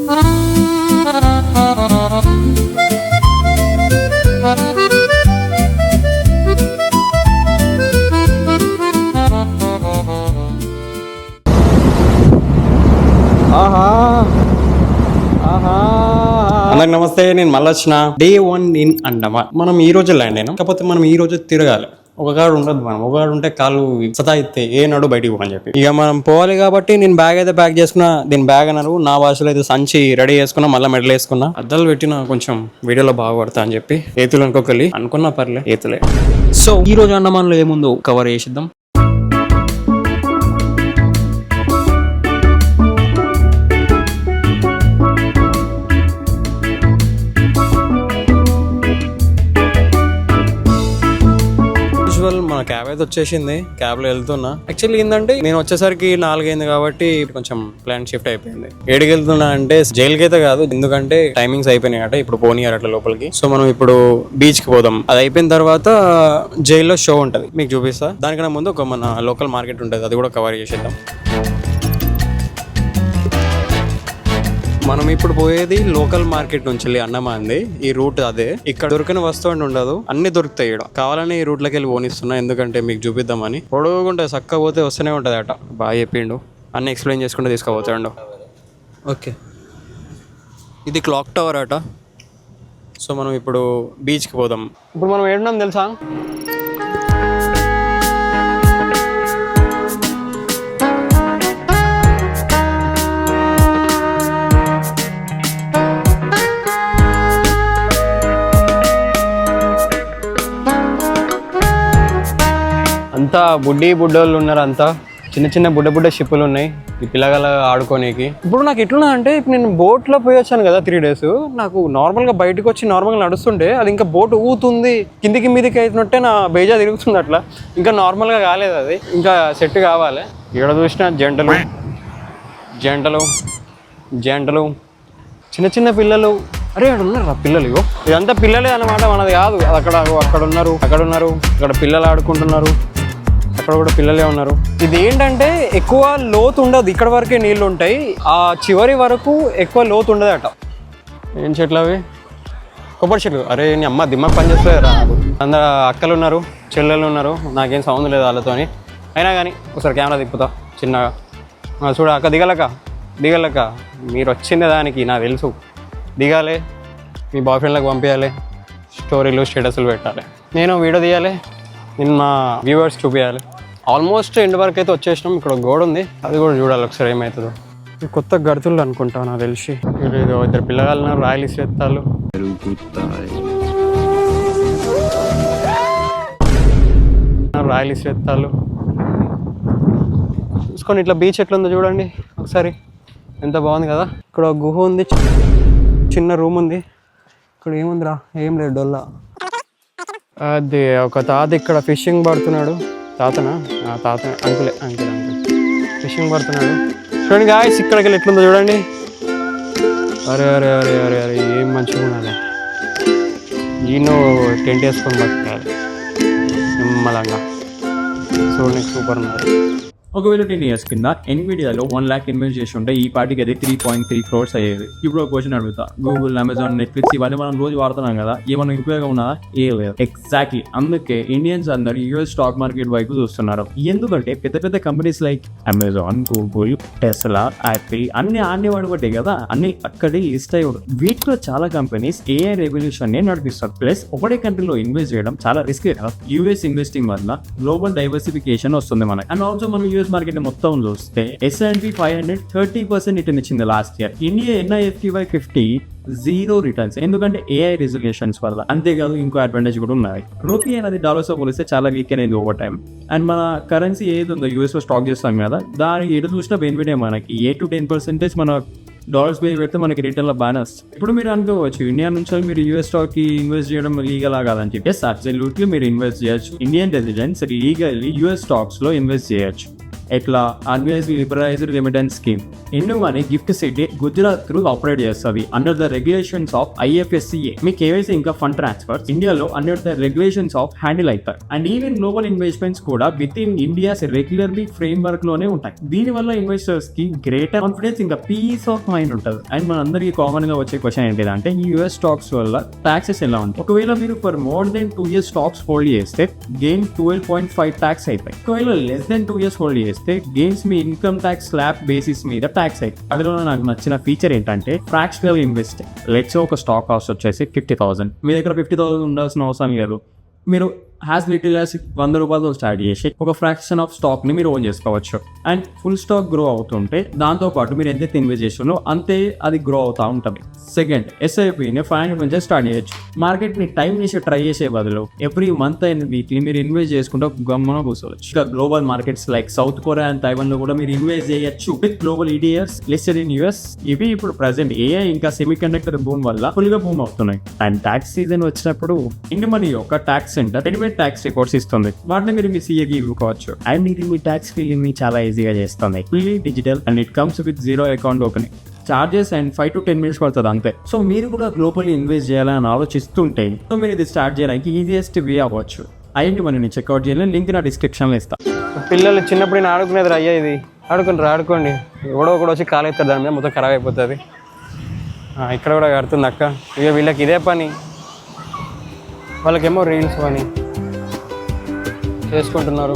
అందరికి నమస్తే, నేను మళ్ళీ వచ్చిన డే 1 ఇన్ అండమాన్. మనం ఈ రోజు ల్యాండ్ అయినాం, కాకపోతే మనం ఈ రోజు తిరగాలి. ఒక కాడు ఉండదు, మనం ఒక కాడు ఉంటే కాళ్ళు సతాయిస్తే ఏ నాడు బయటికి పోని చెప్పి ఇక మనం పోవాలి. కాబట్టి నేను బ్యాగ్ అయితే ప్యాక్ చేసుకున్నా. దీని బ్యాగ్ అన్నారు, నా భాషలో అయితే సంచి రెడీ చేసుకున్నా, మళ్ళీ మెడల్ వేసుకున్నా. అద్దాలు పెట్టిన కొంచెం వీడియోలో బాగా పడతా అని చెప్పి ఏతులు అనుకోకలి అనుకున్నా, పర్లే ఏతులే. సో ఈ రోజు అండమాన్లో ఏముందో కవర్ చేసిద్దాం. మన క్యాబ్ అయితే వచ్చేసింది, క్యాబ్ లో వెళ్తున్నా. యాక్చువల్లీ ఏంటంటే నేను వచ్చేసరికి 4 అయింది కాబట్టి కొంచెం ప్లాన్ షిఫ్ట్ అయిపోయింది. ఏడికి వెళ్తున్నా అంటే జైలుకి అయితే కాదు, ఎందుకంటే టైమింగ్స్ అయిపోయినాయి అట, ఇప్పుడు పోనీయారు అట్లా లోపలికి. సో మనం ఇప్పుడు బీచ్ కి పోదాం. అది అయిపోయిన తర్వాత జైల్లో షో ఉంటది, మీకు చూపిస్తా. దానికన్నా ముందు ఒక మన లోకల్ మార్కెట్ ఉంటుంది, అది కూడా కవర్ చేసేద్దాం. మనం ఇప్పుడు పోయేది లోకల్ మార్కెట్ నుంచి అండమాన్ది. ఈ రూట్ అదే. ఇక్కడ దొరికిన వస్తువు ఉండదు, అన్ని దొరుకుతాయి ఇక్కడ. కావాలని ఈ రూట్లకి వెళ్ళి పోనిస్తున్నా, ఎందుకంటే మీకు చూపిద్దామని. పొడవుకుంటే చక్క పోతే వస్తూనే ఉంటుంది అట. బాగా చెప్పిండు, అన్ని ఎక్స్ప్లెయిన్ చేసుకుంటే తీసుకుపోతాడు. ఓకే, ఇది క్లాక్ టవర్ అట. సో మనం ఇప్పుడు బీచ్కి పోదాం. ఇప్పుడు మనం ఏడున్నాం తెలుసా? అంతా బుడ్డోళ్ళు ఉన్నారు, అంతా చిన్న చిన్న బుడ్డ షిప్పులు ఉన్నాయి ఈ పిల్లగాళ్ళ ఆడుకోనేకి. ఇప్పుడు నాకు ఎట్లున్నా అంటే, ఇప్పుడు నేను బోట్లో పోయి వచ్చాను కదా 3 days. నాకు నార్మల్గా బయటకు వచ్చి నార్మల్గా నడుస్తుంటే అది ఇంకా బోట్ ఊగుతుంది, కిందికి మీదికి అయినట్టే నా బేజా తిరుగుతుంది అట్లా. ఇంకా నార్మల్గా కాలేదు, అది ఇంకా సెట్ కావాలి. ఇక్కడ చూసిన జంటలు చిన్న చిన్న పిల్లలు. అరే అక్కడ ఉన్నారు పిల్లలు, ఇగో ఇదంతా పిల్లలే అన్నమాట, మనది కాదు. అక్కడ ఉన్నారు, ఇక్కడ పిల్లలు ఆడుకుంటున్నారు, అక్కడ కూడా పిల్లలే ఉన్నారు. ఇది ఏంటంటే ఎక్కువ లోతు ఉండదు, ఇక్కడ వరకే నీళ్ళు ఉంటాయి, ఆ చివరి వరకు ఎక్కువ లోతు ఉండదు అట. ఏం చెట్లు అవి? కొబ్బరి చెట్లు. అరే నీ అమ్మ దిమ్మకు పని చేస్తుంది రా. అందరు అక్కలు ఉన్నారు, చెల్లెలు ఉన్నారు, నాకేం సౌండ్ లేదు వాళ్ళతో. అయినా కానీ ఒకసారి కెమెరా తిప్పుతా చిన్నగా. చూడ అక్క, దిగలక్క మీరు వచ్చిందే దానికి, నాకు తెలుసు. దిగాలి, మీ బాయ్ ఫ్రెండ్లకు పంపించాలి, స్టోరీలు స్టేటస్లు పెట్టాలి, నేను వీడియో తీయాలి, నేను మా వ్యూవర్స్ చూపించాలి. ఆల్మోస్ట్ ఎండ్ వరకు అయితే వచ్చేసినాం. ఇక్కడ గోడ ఉంది, అది కూడా చూడాలి ఒకసారి ఏమవుతుందో. కొత్త గడుతులు అనుకుంటా నాకు తెలిసి. ఇద్దరు పిల్లగాళ్ళు రాయలు ఇసేత్తాలు. చూసుకొని ఇట్లా బీచ్ ఎట్లుందో చూడండి ఒకసారి, ఎంత బాగుంది కదా. ఇక్కడ గుహ ఉంది, చిన్న రూమ్ ఉంది. ఇక్కడ ఏముందిరా, ఏం లేదు, డొల్లా. అది ఒక తాత ఇక్కడ ఫిషింగ్ పడుతున్నాడు. తాతనా? అంకుల్ ఫిషింగ్ పడుతున్నాడు. చూడండి గాయ్స్, ఇక్కడికి వెళ్ళి ఎట్లుందో చూడండి. అరే అరే అరే అరే అరే ఏం మంచిగా ఉన్నది. ఈయన టెంట్ వేసుకొని బతకాలి నిమ్మలంగా. చూడండి సూపర్ ఉన్నది. ఒకవేళ 10 years కింద ఎన్విడియాలో 1 lakh ఇన్వెస్ట్ చేసి ఉంటే ఈ పార్టీకి అది 3.3 crores అయ్యేది. ఇప్పుడు ఒక క్వశ్చన్ అడుగుతా, గూగుల్, అమెజాన్, నెట్ఫ్లిక్స్ ఇవన్నీ మనం రోజు వాడుతున్నాం కదా, ఏమైనా ఉపయోగం ఉన్నదా? ఏ లేదు. ఎగ్జాక్ట్లీ అందుకే ఇండియన్స్ అందరూ యూఎస్ స్టాక్ మార్కెట్ వైపు చూస్తున్నారు. ఎందుకంటే పెద్ద పెద్ద companies like Amazon, Google, Tesla, Apple అన్ని ఆన్ని వాడుకుంటాయి కదా, అన్ని అక్కడే లిస్ట్ అయ్యాడు. వీటిలో చాలా కంపెనీస్ ఏఐ రెవల్యూషన్ నే నడిపిస్తారు. ప్లస్ ఒకటే కంట్రీలో ఇన్వెస్ట్ చేయడం చాలా రిస్క్. యూఎస్ ఇన్వెస్టింగ్ వల్ల గ్లోబల్ డైవర్సిఫికేషన్ వస్తుంది మనకి. అండ్ ఆల్సో మనం మార్కెట్ మొత్తం చూస్తే S&P 500 30% రిటర్న్ ఇచ్చింది last year. India NIFTY 50 0 returns, ఎందుకంటే AI రిజర్వేషన్స్ వల్ల. అంతేకాదు ఇంకో అడ్వాంటేజ్ కూడా ఉన్నాయి. రూపీ అనేది డాలర్స్ తో పోలిస్తే చాలా వీక్ అనేది ఓవర్ టైం. అండ్ మన కరెన్సీ ఏది ఉందో యూఎస్ లో స్టాక్ చేస్తాం కదా, దానికి ఎటు చూసినా బెనిఫిట్ మనకి 8 to 10% మన డాలర్స్ పే పెడితే మనకి రిటర్న్ లో బానస్. ఇప్పుడు మీరు అనుకోవచ్చు, ఇండియా నుంచి మీరు యూఎస్ స్టాక్ కి ఇన్వెస్ట్ చేయడం లీగల్ కాదని చెప్పి. అబ్సల్యూట్లీ మీరు ఇన్వెస్ట్ చేయొచ్చు. Indian residents legally US stocks లో ఇన్వెస్ట్ చేయొచ్చు. ఎట్లా RBI liberalised remittance scheme Indian money gift city Gujarat through operate చేస్తుంది under the regulations of IFSCA. మీ కేవైసీ ఇంకా ఫండ్ ట్రాన్స్ఫర్స్ ఇండియాలో under the regulations of handle అవుతాయి. అండ్ ఈవెన్ గ్లోబల్ ఇన్వెస్ట్మెంట్స్ కూడా within India's regulatory framework లోనే ఉంటాయి. దీని వల్ల ఇన్వెస్టర్స్ కి గ్రేటర్ కాన్ఫిడెన్స్ ఇంకా పీస్ ఆఫ్ మైండ్ ఉంటుంది. అండ్ మన అందరికీ కామన్ గా వచ్చే క్వశ్చన్ ఏంటిదంటే ఈ US స్టాక్స్ వల్ల టాక్సెస్ ఎలా ఉంటాయి. ఒకవేళ మీరు for more than 2 years stocks hold చేస్తే గెయిన్ 12.5 ట్యాక్స్ అయిపోయి. ఒకవేళ లెస్ దెన్ 2 years హోల్డ్ చేస్తే గెయిన్స్ మీ ఇన్కమ్ ట్యాక్స్ స్లాబ్ బేసిస్ మీద ట్యాక్స్ అయిపోయి. అందులో నాకు నచ్చిన ఫీచర్ ఏంటంటే ఫ్రాక్షనల్ ఇన్వెస్ట్. లెట్స్ ఒక స్టాక్ కాస్ట్ వచ్చేసి 50,000. మీ దగ్గర 50,000 ఉండాల్సిన అవసరం లేదు. మీరు హ్యాస్ లిటిల్ యాస్ 100 రూపాయలతో స్టార్ట్ చేసి ఒక ఫ్రాక్షన్ ఆఫ్ స్టాక్ ని మీరు ఓన్ చేసుకోవచ్చు. అండ్ ఫుల్ స్టాక్ గ్రో అవుతుంటే దాంతో పాటు మీరు ఎంతైతే ఇన్వెస్ట్ చేస్తున్నారో అంతే అది గ్రో అవుతా ఉంటుంది. సెకండ్, SIPని 500 నుంచి స్టార్ట్ చేయొచ్చు. మార్కెట్ ని టైం చేసి ట్రై చేసే బదులు ఎవ్రీ మంత్ అయిన వీక్లీ మీరు ఇన్వెస్ట్ చేసుకుంటే గమ్మన కూర్చోవచ్చు. ఇంకా global markets like south Korea and Taiwan లో కూడా మీరు ఇన్వెస్ట్ చేయొచ్చు with global ETFs listed in US. ఇవి ఇప్పుడు ప్రెసెంట్ AI ఇంకా సెమీ కండక్టర్ బూమ్ వల్ల ఫుల్ గా బూమ్ అవుతున్నాయి. అండ్ ట్యాక్స్ సీజన్ వచ్చినప్పుడు ఇండియన్ మనీ యొక్క ట్యాక్స్ సెంటర్ ట్యాక్స్ రిపోర్ట్స్ ఇస్తుంది. వాటిని మీరు మీ CAకి ఇవ్వుకోవచ్చు. అండ్ ఇది మీ ట్యాక్స్ ఫీలింగ్ ని చాలా ఈజీగా చేస్తుంది. Fully digital and it comes with 0 account opening charges and 5 to 10 minutes పడుతుంది అంతే. సో మీరు కూడా గ్లోబల్ ఇన్వెస్ట్ చేయాలని ఆలోచిస్తుంటే సో మీరు ఇది స్టార్ట్ చేయడానికి ఈజియెస్ట్ వే అవ్వచ్చు. ఐఎన్టీ మనీని చెక్అవుట్ చేయాలని లింక్ నా డిస్క్రిప్షన్లో ఇస్తాను. పిల్లలు చిన్నప్పుడు నేను ఆడుకునేది అయ్యా ఇది ఆడుకోండి. ఎవడో ఒకటి వచ్చి కాలు అవుతారు, దాని మీద మొత్తం ఖరాబ్ అయిపోతుంది. ఇక్కడ కూడా కడుతుంది అక్క. ఇక వీళ్ళకి ఇదే పని, వాళ్ళకేమో రీల్స్ పని చేసుకుంటున్నారు.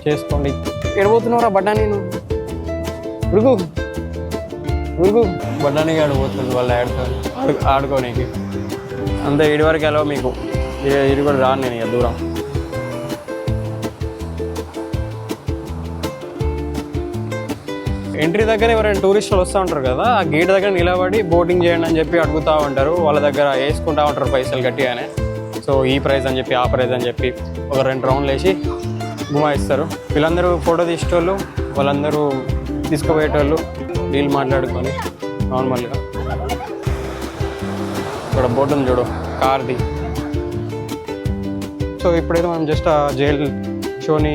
చేసుకోండి. ఎడిపోతున్నావురా బడ్డానీ, నువ్వు ఉరుగు బడ్డానీ ఆడిపోతుంది వాళ్ళ ఆడుకోనికి. అంతే ఇడి వరకు ఎలా మీకు ఇది కూడా రాను నేను ఇక దూరం. ఎంట్రీ దగ్గర ఎవరైనా టూరిస్టులు వస్తూ ఉంటారు కదా, ఆ గేట్ దగ్గర నిలబడి బోటింగ్ చేయండి అని చెప్పి అడుగుతూ ఉంటారు. వాళ్ళ దగ్గర వేసుకుంటూ ఉంటారు పైసలు గట్టిగానే. సో ఈ ప్రైజ్ అని చెప్పి ఆ ప్రైజ్ అని చెప్పి ఒక 2 రౌండ్లు వేసి గుమాయిస్తారు. వీళ్ళందరూ ఫోటో తీసేటోళ్ళు, వాళ్ళందరూ తీసుకుపోయేటోళ్ళు డీల్ మాట్లాడుకొని నార్మల్గా. ఇక్కడ బోట్ ఉంది చూడు, కార్ది. సో ఇప్పుడైతే మనం జస్ట్ ఆ జైల్ షోని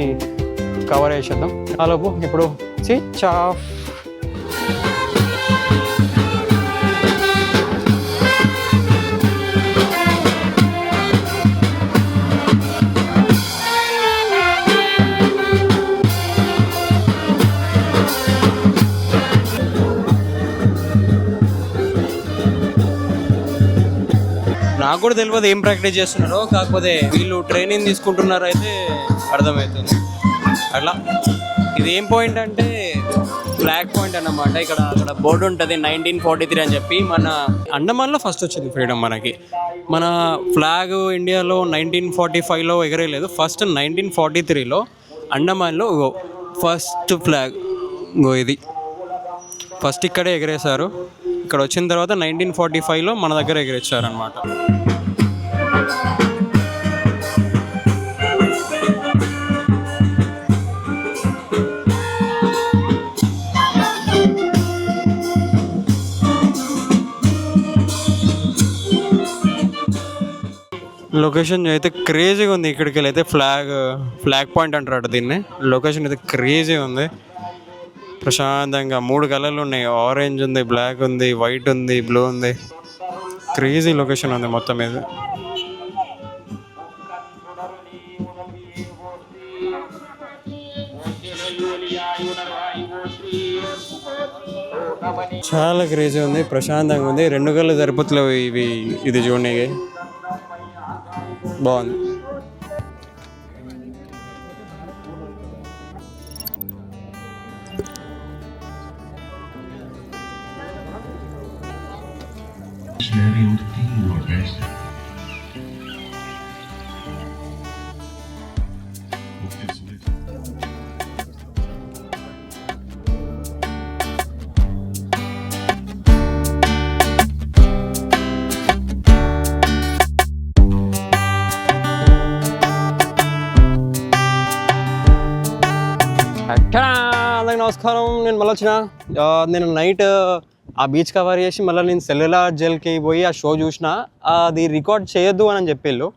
కవర్ చేసేద్దాం. ఆలోపు ఇప్పుడు స్విచ్ ఆఫ్. నాకు కూడా తెలియదు ఏం ప్రాక్టీస్ చేస్తున్నారో, కాకపోతే వీళ్ళు ట్రైనింగ్ తీసుకుంటున్నారు అయితే అర్థమవుతుంది. అట్లా ఇది ఏం పాయింట్ అంటే ఫ్లాగ్ పాయింట్ అన్నమాట. అక్కడ బోర్డు ఉంటుంది 1943 అని చెప్పి. మన అండమాన్లో ఫస్ట్ వచ్చింది ఫ్రీడమ్ మనకి. మన ఫ్లాగ్ ఇండియాలో 1945లో ఎగరేయలేదు. ఫస్ట్ 1943లో అండమాన్లో ఫస్ట్ ఫ్లాగ్ ఇది ఫస్ట్ ఇక్కడే ఎగరేశారు. ఇక్కడ వచ్చిన తర్వాత 1945లో మన దగ్గర ఎగరేచ్చారనమాట. లొకేషన్ అయితే క్రేజీగా ఉంది. ఇక్కడికి వెళ్ళి అయితే ఫ్లాగ్ పాయింట్ అంటారు దీన్ని. లొకేషన్ అయితే క్రేజీగా ఉంది. ప్రశాంతంగా 3 కలర్లు ఉన్నాయి. ఆరెంజ్ ఉంది, బ్లాక్ ఉంది, వైట్ ఉంది, బ్లూ ఉంది. క్రేజీ లొకేషన్ ఉంది మొత్తం మీద. చాలా క్రేజీ ఉంది, ప్రశాంతంగా ఉంది. 2 కళ్ళు సరిపోతలేవు ఇది చూడడానికి. బాగుంది. అందరికి నమస్కారం. నేను మళ్ళీ వచ్చిన. నేను నైట్ ఆ బీచ్ కవర్ చేసి మళ్ళీ నేను సెల్యులార్ జైల్కి పోయి ఆ షో చూసిన. అది రికార్డ్ చేయొద్దు అని చెప్పిళ్ళు.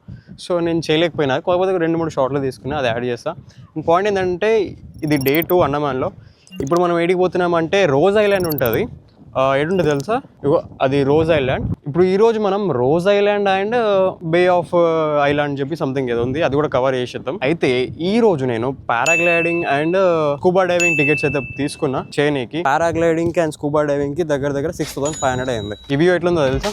సో నేను చేయలేకపోయినా, కాకపోతే 2-3 షార్ట్లు తీసుకున్నా, అది యాడ్ చేస్తా. పాయింట్ ఏంటంటే ఇది Day 2 అండమాన్లో. ఇప్పుడు మనం ఏడికి పోతున్నామంటే రోజ్ ఐలాండ్ ఉంటుంది. ఏంటంటే తెలుసా, ఇగో అది రోజ్ ఐలాండ్. ఇప్పుడు ఈరోజు మనం Rose Island and Bay of Island చెప్పి సంథింగ్ ఏదో ఉంది, అది కూడా కవర్ చేసేద్దాం. అయితే ఈ రోజు నేను paragliding and scuba diving tickets అయితే తీసుకున్నా చేయనీకి. పారాగ్లైడింగ్ కి అండ్ స్కూబా డైవింగ్ కి దగ్గర 6500 అయింది. ఈ వ్యూ ఎట్లుందో తెలుసా?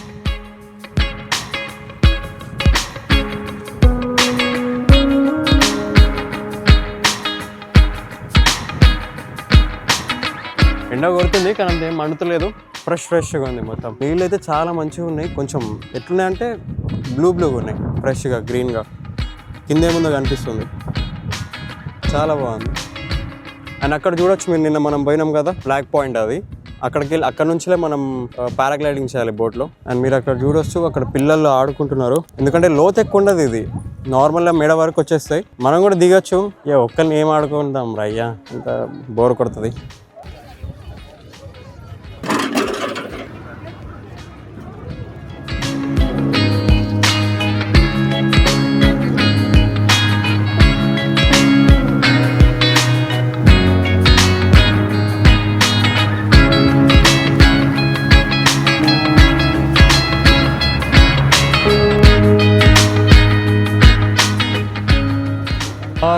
ఎండ కొడుతుంది కానీ అంతేం మండుతలేదు, ఫ్రెష్గా ఉంది. మొత్తం నీళ్ళు అయితే చాలా మంచిగా ఉన్నాయి. కొంచెం ఎట్లున్నాయంటే బ్లూగా ఉన్నాయి, ఫ్రెష్గా గ్రీన్గా. కింద ఏముందో కనిపిస్తుంది, చాలా బాగుంది. అండ్ అక్కడ చూడొచ్చు మీరు, నిన్న మనం పోయినాం కదా ఫ్లాగ్ పాయింట్, అది అక్కడ నుంచిలే మనం పారాగ్లైడింగ్ చేయాలి బోట్లో. అండ్ మీరు అక్కడ చూడొచ్చు, అక్కడ పిల్లలు ఆడుకుంటున్నారు. ఎందుకంటే లోతు ఎక్కువ ఉండదు, ఇది నార్మల్గా మెడ వరకు వచ్చేస్తాయి. మనం కూడా దిగొచ్చు. ఒక్కరిని ఏం ఆడుకుంటాం రయ్యా, అంత బోర్ కొడుతుంది.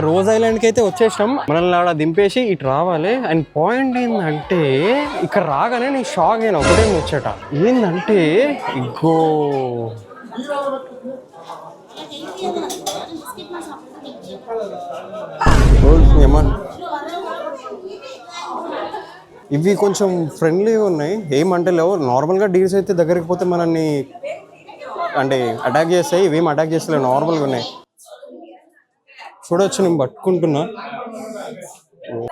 రోజ్ ఐలాండ్కి అయితే వచ్చేసాం. మనల్ని ఆడ దింపేసి ఇటు రావాలి. అండ్ పాయింట్ ఏంటంటే ఇక్కడ రాగానే నేను షాక్ అయినా, ఒకటే ముచ్చట ఏంటంటే ఇగో ఇవి కొంచెం ఫ్రెండ్లీగా ఉన్నాయి, ఏమంటే లేవు. నార్మల్గా డీల్స్ అయితే దగ్గరికి పోతే మనల్ని అంటే అటాక్ చేస్తాయి, ఇవేం అటాక్ చేస్తలేవు, నార్మల్గా ఉన్నాయి. చూడవచ్చు, నేను పట్టుకుంటున్నా.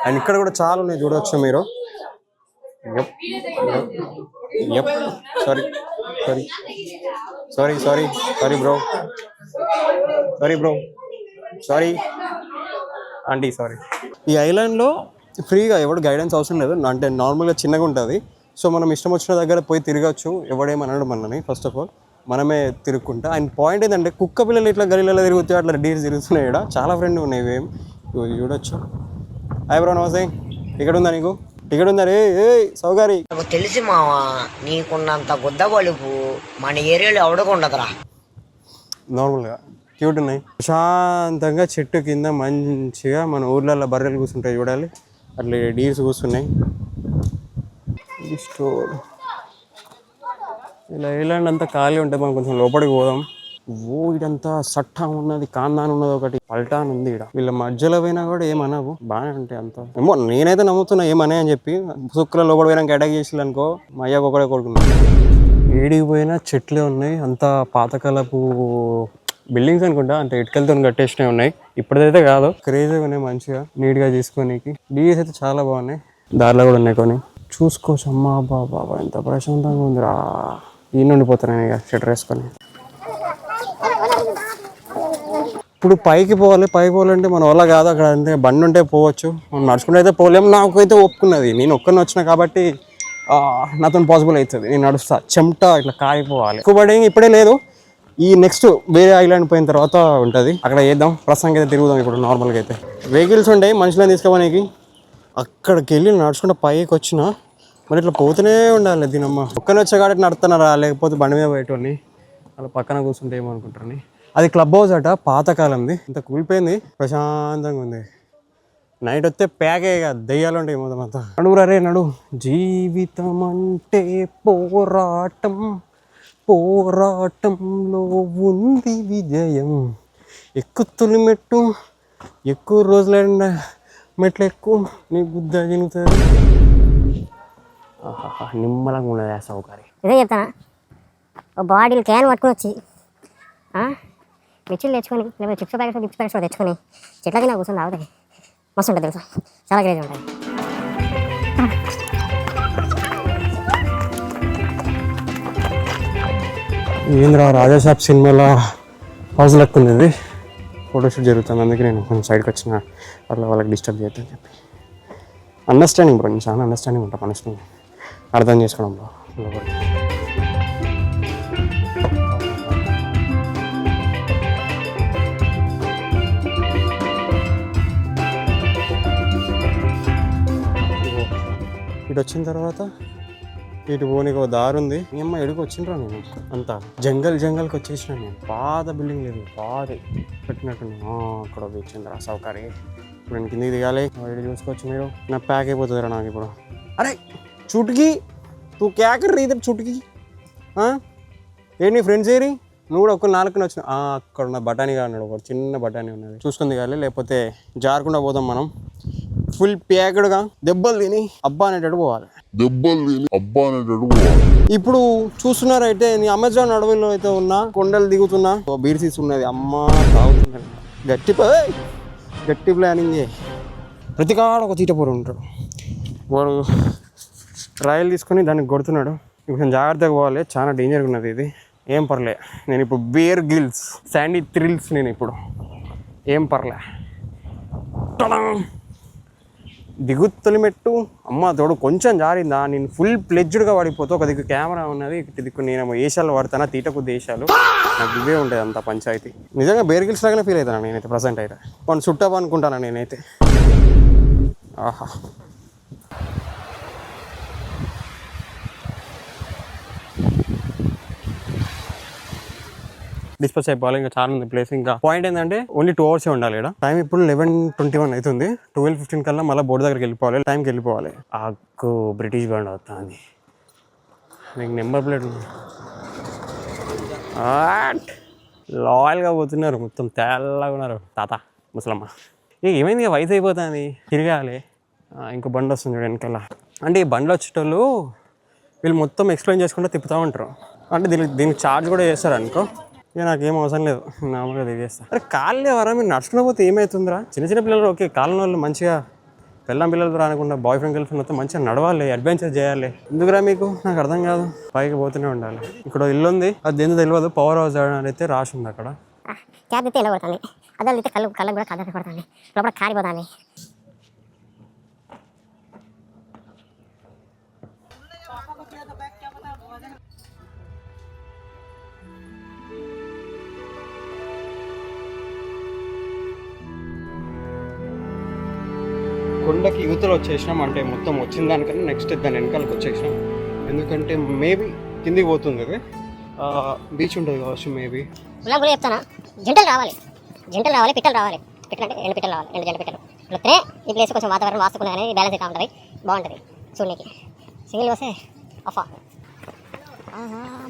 అండ్ ఇక్కడ కూడా చాలా ఉన్నాయి, చూడవచ్చు మీరు. Sorry bro aunty, sorry. ఈ ఐలాండ్లో ఫ్రీగా ఎవడు గైడెన్స్ అవసరం లేదు, అంటే నార్మల్గా చిన్నగా ఉంటుంది. సో మనం ఇష్టం వచ్చిన దగ్గర పోయి తిరగచ్చు, ఎవడేమన్నాడు మనని. ఫస్ట్ ఆఫ్ ఆల్ మనమే తిరుగుకుంటా. అండ్ పాయింట్ ఏంటంటే కుక్క పిల్లలు ఇట్లా గలీలలో తిరుగుతాయి, అట్లా డీర్స్ తిరుగుతున్నాయి. ఇక్కడ చాలా ఫ్రెండ్ ఉన్నాయి, ఇవేం చూడొచ్చు. హాయ్ బ్రో, నమస్తే. టికెట్ ఉందా నీకు? టికెట్ ఉందా? రే సౌగారి, తెలిసి మావా నీకున్నంత గుద్ద బలుపు మన ఏరియాలో ఎవడకుండదురా. నార్మల్గా క్యూట్ ఉన్నాయి, ప్రశాంతంగా చెట్టు కింద మంచిగా. మన ఊర్లలో బర్రెలు కూర్చుంటాయి చూడాలి, అట్లా డీర్స్ కూర్చున్నాయి. ఈ స్టోర్ ఇలా ఐలాండ్ అంతా ఖాళీ ఉంటుంది, మనం కొంచెం లోపలికి పోదాం. ఇదంతా సట్టా ఉన్నది, కాందాన్ ఉన్నది, ఒకటి పల్టాన్ ఉంది. ఇక్కడ వీళ్ళ మధ్యలో పోయినా కూడా ఏమనవు, బాగానే ఉంటాయి అంతా. ఏమో నేనైతే నమ్ముతున్నా ఏమనే అని చెప్పి. సుక్కుల లోపల పోయినాక అటాక్ చేసి అనుకో, మా అయ్యకు ఒకడే కొడుకున్నాను. ఏడికి పోయినా చెట్లే ఉన్నాయి, అంతా పాతకాలపు బిల్డింగ్స్ అనుకుంటా, అంటే ఇటుకలతో కట్టేసినవి ఉన్నాయి. ఇప్పుడైతే కాదు, క్రేజీగా ఉన్నాయి, మంచిగా నీట్గా తీసుకోనికి. డీఎస్ అయితే చాలా బాగున్నాయి, దారిలో కూడా ఉన్నాయి కొన్ని. చూసుకోవచ్చు. అమ్మా బాబా ఎంత ప్రశాంతంగా ఉందిరా. ఈ నుండి పోతాను నేను ఇక షెటర్ వేసుకొని. ఇప్పుడు పైకి పోవాలంటే మన వల్ల కాదు. అక్కడ అంతే బండి ఉంటే పోవచ్చు, మనం నడుచుకుంటే అయితే పోలేము. నాకైతే ఒప్పుకున్నది, నేను ఒక్కరిని వచ్చిన కాబట్టి నాతో పాసిబుల్ అవుతుంది. నేను నడుస్తా, చెమట ఇట్లా కారిపోవాలి. ఎక్కువ ఇప్పుడే లేదు, ఈ నెక్స్ట్ వేరే ఐలాండ్ పోయిన తర్వాత ఉంటుంది, అక్కడ చేద్దాం. ప్రస్తుతానికి అయితే తిరుగుదాం. ఇప్పుడు నార్మల్గా అయితే వెహికల్స్ ఉంటాయి మనుషులను తీసుకోవడానికి. అక్కడికి వెళ్ళి నడుచుకుంటే పైకి వచ్చిన మరి ఇట్లా పోతూనే ఉండాలి. దీనమ్మ ఒక్కనే వచ్చే కాబట్టి నడుతున్నారా, లేకపోతే బండి మీద పోయేటోని అలా పక్కన కూర్చుంటే ఏమనుకుంటారని. అది క్లబ్ హౌస్ అట, పాతకాలంది. ఇంత కూలిపోయింది, ప్రశాంతంగా ఉంది. నైట్ వస్తే ప్యాకే దెయ్యాలు ఉంటాయి మొత్తం అంతా. నడువురా రే నడు. జీవితం అంటే పోరాటం, పోరాటంలో ఉంది విజయం. ఎక్కుతుని మెట్టు, ఎక్కువ రోజులైన మెట్లు ఎక్కువ, నీ గుద్ద తిరుగుతుంది. నిమ్మలంగా ఉన్నది ఆ సౌకర్యం. ఇదే చెప్తానా, ఓ బాటిల్ క్యాన్ పట్టుకుని వచ్చి మిర్చిలు తెచ్చుకొని, లేకపోతే చిప్స్ ప్యాకెట్స్ తెచ్చుకొని చెట్ల కింద కూర్చొని తాగుతాయి, మస్తు ఉంటుంది తెలుసా, చాలా క్రేజీ ఉంటుంది. ఏంద్రా రాజాసాబ్ సినిమాలో హౌస్ లెక్క ఉంది ఇది. ఫోటోషూట్ జరుగుతుంది, అందుకే నేను కొంచెం సైడ్కి వచ్చిన, అట్లా వాళ్ళకి డిస్టర్బ్ చేద్దామని చెప్పి. అండర్స్టాండింగ్ బ్రో, నేను చాలా అండర్స్టాండింగ్ ఉంటాను మనుషుని అర్థం చేసుకోవడంలో. ఇటు వచ్చిన తర్వాత ఇటు పోనీకి ఒక దారి ఉంది. మీ అమ్మ ఎడుకు వచ్చిండ్రా నేను అంతా జంగల్కి వచ్చేసిన నేను. పాత బిల్డింగ్ లేదు, పాత పెట్టినట్టు అక్కడ వచ్చిండ్రా సౌకర్యం. ఇప్పుడు నేను కిందికి దిగాలి, ఇటు చూసుకోవచ్చు మీరు. నా ప్యాక్ అయిపోతుందిరా నాకు ఇప్పుడు. అరే చుట్కీ తూ క్యాకర్ ఇద్దరు చుట్కీ ఏంటి నీ ఫ్రెండ్స్ ఏరి? నువ్వు కూడా ఒక 4 వచ్చిన అక్కడ ఉన్న బఠానీగా ఉన్నాడు, ఒక చిన్న బఠానీ ఉన్నది, చూసుకుంది కానీ లేకపోతే జారకుండా పోతాం మనం. ఫుల్ ప్యాక్డ్గా దెబ్బలు తిని అబ్బా అనేటట్టు పోవాలి. ఇప్పుడు చూస్తున్నారైతే నీ అమెజాన్ అడవిలో అయితే ఉన్నా, కొండలు దిగుతున్నా, బీర్ సీస్ ఉన్నది. అమ్మ తాగుతున్నాడు. గట్టి ప్లానింగే. ప్రతి కాడ ఒక తీటపూర ఉంటాడు. వాడు రాయలు తీసుకొని దానికి కొడుతున్నాడు. కొంచెం జాగ్రత్తగా పోవాలి, చాలా డేంజర్గా ఉన్నది ఇది. ఏం పర్లే, నేను ఇప్పుడు బేర్ గిల్స్ శాండీ థ్రిల్స్, నేను ఇప్పుడు ఏం పర్లే. దిగుత్తలి మెట్టు అమ్మ తోడు కొంచెం జారిందా నేను ఫుల్ ప్లెడ్జ్డ్గా పడిపోతా. ఒక దిక్కు కెమెరా ఉన్నది, ఇటు దిక్కు నేను ఏషాలు పడతానా, తీటకు దేశాలు నాకు ఇవే ఉండేది అంత పంచాయతీ. నిజంగా బేర్ గిల్స్ లాగానే ఫీల్ అవుతాను నేనైతే ప్రజెంట్ అయితే. కొన్ని చుట్టాపు అనుకుంటాను నేనైతే. ఆహా డిస్పోజ్ అయిపోవాలి. ఇంకా చాలా ఉంది ప్లేస్. ఇంకా పాయింట్ ఏంటంటే ఓన్లీ 2 hours ఉండాలి ఇక్కడ. టైం ఇప్పుడు 11:21 అవుతుంది. 12:15 కల్లా మళ్ళీ బోర్డు దగ్గరికి వెళ్ళిపోవాలి, టైంకి వెళ్ళిపోవాలి. ఆకు బ్రిటిష్ బండ్ అవుతుంది. నీకు నెంబర్ ప్లేట్ ఉంది. లాయల్గా పోతున్నారు, మొత్తం తెల్లగా ఉన్నారు తాత ముసలమ్మ. ఇక ఏమైంది, ఇక వయసు అయిపోతుంది, తిరగాలి. ఇంకో బండి వస్తుంది చూడండి వెనకాల. అంటే ఈ బండ్లు వచ్చేటోళ్ళు వీళ్ళు మొత్తం ఎక్స్ప్లెయిన్ చేసుకుంటూ తిప్పుతూ ఉంటారు. అంటే దీనికి ఛార్జ్ కూడా చేస్తారు అనుకో. ఇక నాకేం అవసరం లేదు, నార్మల్గా దిగేస్తా. అరే కాళ్ళు ఎవరా మీరు నడుచుకుని పోతే ఏమవుతుందిరా? చిన్న పిల్లలు ఓకే, కాళ్ళ వాళ్ళు మంచిగా పిల్లలతో రానకుండా బాయ్ ఫ్రెండ్ గర్ల్ ఫ్రెండ్ మొత్తం మంచిగా నడవాలి, అడ్వెంచర్ చేయాలి. ఎందుకురా మీకు? నాకు అర్థం కాదు. పైకి పోతూనే ఉండాలి. ఇక్కడ ఇల్లు ఉంది, అది ఎందుకు తెలియదు. పవర్ హౌస్ అయితే రాసి ఉంది అక్కడ. క్యాబ్ అయితే ఎలా కొడుతుంది, అదే అయితే కళ్ళకు కూడా కథ కొడుతుంది, లోపల కారిపోతుంది. కొండకి యువతలు వచ్చేసినాం, అంటే మొత్తం వచ్చిన దానికన్నా నెక్స్ట్ దాని వెనకాలకి వచ్చేసినాం. ఎందుకంటే మేబీ కిందికి పోతుంది అది, బీచ్ ఉంటుంది కావచ్చు మేబీ. కూడా చెప్తానా, జంటలు రావాలి, పిట్టలు రావాలి. పిట్టలు అంటే 2 పిట్టలు రావాలి, 2 జంట పిట్టలు వస్తే ఈ ప్లేస్ కొంచెం వాతావరణం వాస్తుకున్నా కానీ బ్యాలెన్స్ అయితే ఉంటుంది, బాగుంటుంది చూడడానికి. సింగిల్ వస్తే అఫా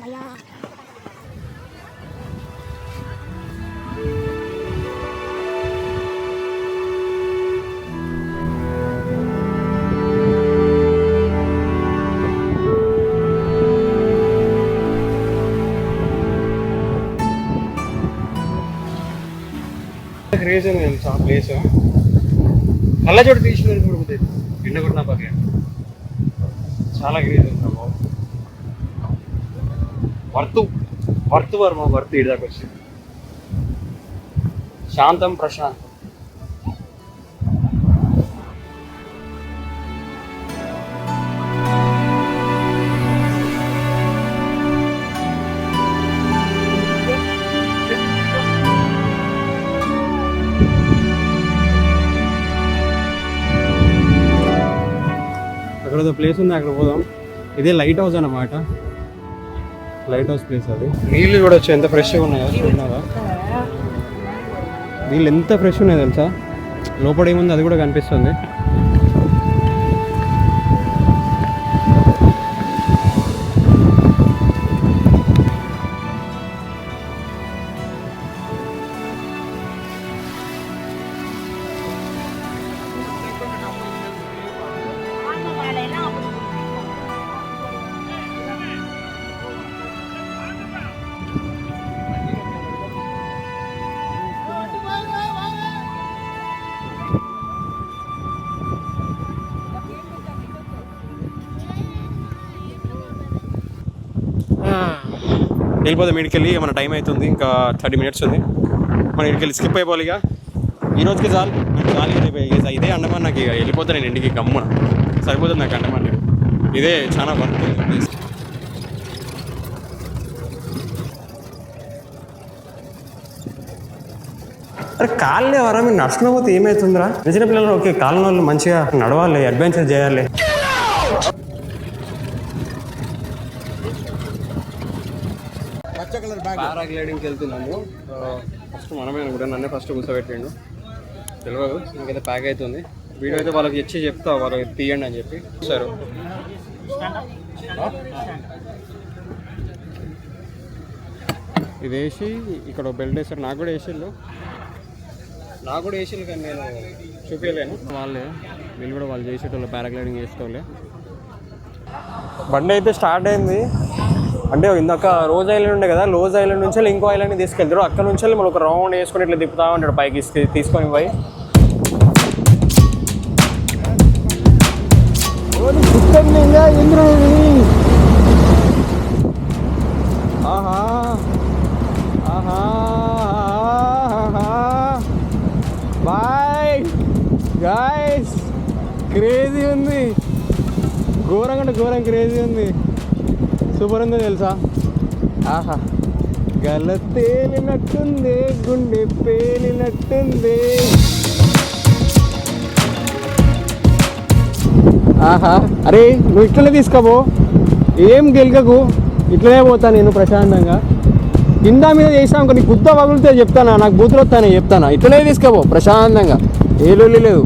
భయ్యా. క్రేజ్ ఉంది తెలుసా ప్లేస్. కళ్ళ చోటు తీసుకుని కూడా ఎండ కొట్టినా పక్క చాలా క్రేజ్ ఉంది బాబు. వర్త్ వర్మ ఇటు దాకా వచ్చింది. శాంతం ప్రశాంతం. అక్కడ ప్లేస్ ఉంది, అక్కడ పోదాం. ఇదే లైట్ హౌస్ అన్నమాట, లైట్ హౌస్ ప్లేస్ అది. నీళ్ళు చూడొచ్చు ఎంత ఫ్రెష్గా ఉన్నాయో, చూడవా? నీళ్ళు ఎంత ఫ్రెష్ ఉన్నాయో తెలుసా. లోపల ఏముంది అది కూడా కనిపిస్తుంది. వెళ్ళిపోతే మీడికెళ్ళి మన టైం అవుతుంది, ఇంకా 30 minutes ఉంది. మన ఇక్కడికి స్కిప్ అయిపోవాలి. ఇక ఈ రోజుకి చాలు, నాకు చాలు. ఇదే అండమాన్, నాకు ఇక వెళ్ళిపోతే నేను ఇంటికి గమ్మున సరిపోతుంది నాకు అండమాన్. ఇదే చాలా వర్క్. అరే కాళ్ళు ఎవరా మీరు నడుచుకుని పోతే ఏమవుతుందిరా? చిన్న పిల్లలు ఓకే, కాళ్ళ వాళ్ళు మంచిగా నడవాలి, అడ్వెంచర్ చేయాలి. పారాగ్లైడింగ్కి వెళ్తున్నాము. ఫస్ట్ మనమే కూడా నన్నే ఫస్ట్ కూర్చోబెట్టిండు. తెలియదు నాకైతే ప్యాక్ అవుతుంది. వీడియో అయితే వాళ్ళకి ఇచ్చి చెప్తా, వాళ్ళకి తీయండి అని చెప్పి సార్. ఇది వేసి ఇక్కడ బెల్ట్ వేసారు. నాకు కూడా వేసిళ్ళు కానీ నేను చూపించలేను. వాళ్ళే వీళ్ళు కూడా వాళ్ళు చేసేటోళ్ళు, పారాగ్లైడింగ్ చేసేటోళ్ళే. బండి అయితే స్టార్ట్ అయింది. అంటే ఇందాక రోజ్ ఐలాండ్ ఉండే కదా, రోజ్ ఐలాండ్ నుంచి ఇంకో ఐలాండ్ని తీసుకెళ్తారు. అక్కడ నుంచి మనం ఒక రౌండ్ వేసుకొని ఇట్లా తిప్పుతా ఉంటాడు పైకి తీసుకొని పోయి. ఆహా ఆహా బాయ్ గాయ్స్, క్రేజీ ఉంది, ఘోరంగా అంటే ఘోరం క్రేజీ ఉంది. సూపర్ ఉందో తెలుసా? ఆహా, గల తేలినట్టుంది, గుండె పేలినట్టుంది. ఆహా, అరే నువ్వు ఇట్లనే తీసుకోబో, ఏం గెలకకు, ఇట్లనే పోతా నేను ప్రశాంతంగా. కింద మీద చేసినా నీకు గుద్ద పగులుతే చెప్తానా, నాకు బూతులు వస్తానే చెప్తానా. ఇట్లనే తీసుకోబో ప్రశాంతంగా, ఏ లొల్లి లేదు.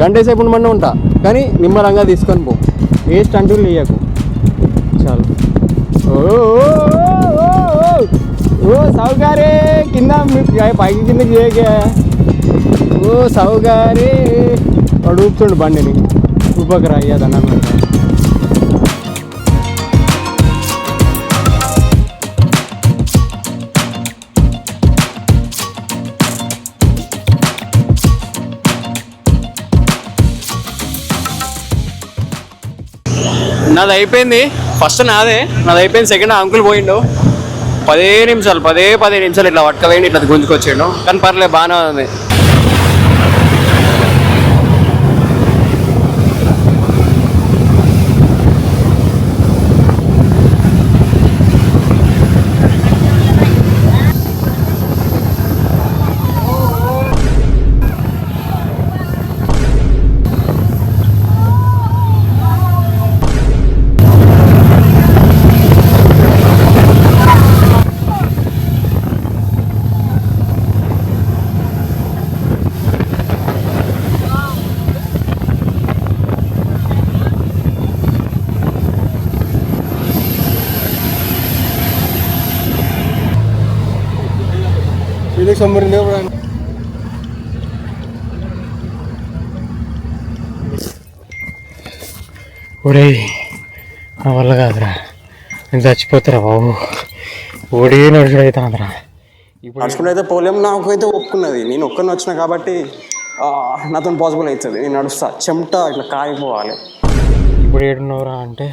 గంట సేపు ఉండమని ఉంటా కానీ నిమ్మలంగా తీసుకొని పో, ఏ స్టంటులు వేయకు చాలు. ఓ సౌగారే, కింద పైకి కిందకి చేయకే. ఓ సౌగారే, వాడు ఊపుతుండు బండిని, ఊపకరా అయ్యాదన్నా. నాది అయిపోయింది, ఫస్ట్ నాది అయిపోయింది. సెకండ్ అంకుల్ పోయిండు. 10 నిమిషాలు ఇట్లా పట్టుకపోయింది, ఇట్లా గుంజుకొచ్చిండు. కానీ పర్లేదు, బాగానే ఉంది. ఒరే నా వల్ల కాదురా, నేను చచ్చిపోతారా బాబు. ఓడి నడుచుడు అయితే అందరా ఇప్పుడు నడుచుకుంటే అయితే పోలేం. నాకైతే ఒప్పుకున్నది, నేను ఒక్కరిని వచ్చిన కాబట్టి నాతో పాసిబుల్ అవుతుంది. నేను నడుస్తా, చెమట ఇట్లా కాయిపోవాలి. ఇప్పుడు ఏడున్నవరా అంటే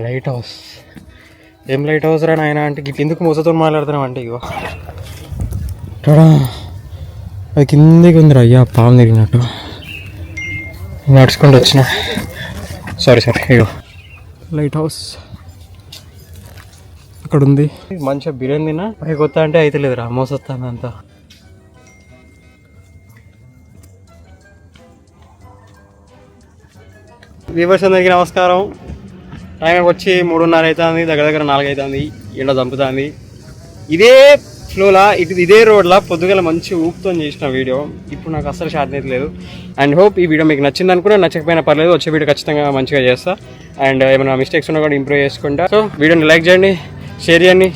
లైట్ హౌస్. ఏం లైట్ హౌస్ రా నాయన అంటే కిందకు మూసతో మాట్లాడుతున్నాం అంటే ఇగో అది కిందకి ఉందిరా. అయ్యా పాము తిరిగినట్టు నడుచుకుంటూ వచ్చిన. సారీ ఇగో లైట్ హౌస్ అక్కడ ఉంది. మంచిగా బిర్యానీ తిన్నా, పైకి వస్తా అంటే అయితే లేదురా, మోసొస్తాను అంతా. వ్యూవర్స్ అందరికీ నమస్కారం. టైం వచ్చి 3:30 అవుతుంది, దగ్గర 4 అవుతుంది. ఎండ చంపుతుంది. ఇదే ఫ్లోలా ఇదే రోడ్లా పొద్దుగల మంచి ఊపుతో చేసిన వీడియో. ఇప్పుడు నాకు అస్సలు షార్ట్ అయితే లేదు. అండ్ హోప్ ఈ వీడియో మీకు నచ్చింది అనుకున్నా, నచ్చకపోయినా పర్లేదు, వచ్చే వీడియో ఖచ్చితంగా మంచిగా చేస్తా. అండ్ ఏమైనా మిస్టేక్స్ ఉన్నా కూడా ఇంప్రూవ్ చేసుకుంటా. సో వీడియోని లైక్ చేయండి, షేర్ చేయండి,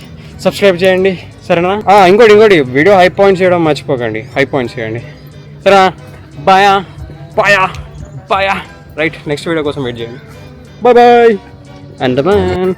సబ్స్క్రైబ్ చేయండి, సరేనా? ఇంకోటి వీడియో హై పాయింట్స్ చేయడం మర్చిపోకండి, హై పాయింట్స్ చేయండి, సరేనా? బాయా రైట్. నెక్స్ట్ వీడియో కోసం వెయిట్ చేయండి. Bye and man.